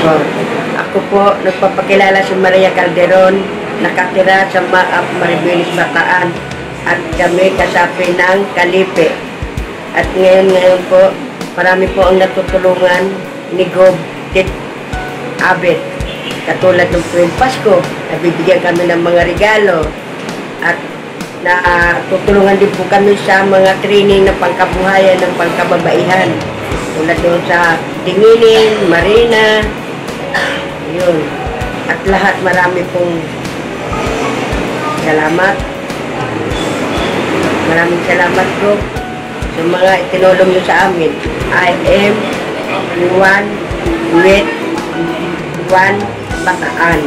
Oh, ako po, nagpapakilala si Maria Calderon, nakatira sa Maap Maribeles, Bataan, at kami kasapi ng Kalipe. At ngayon po, marami po ang natutulungan ni Gob Tit Abet. Katulad ng tuwing Pasko, nabibigyan kami ng mga regalo. At natutulungan din po kami sa mga training ng pangkabuhayan ng pangkababaihan. Tulad doon sa Tinginin, Marina, yun. At lahat marami pong salamat. Maraming salamat po sa mga itinulong nyo sa amin. I am one with one Bataan.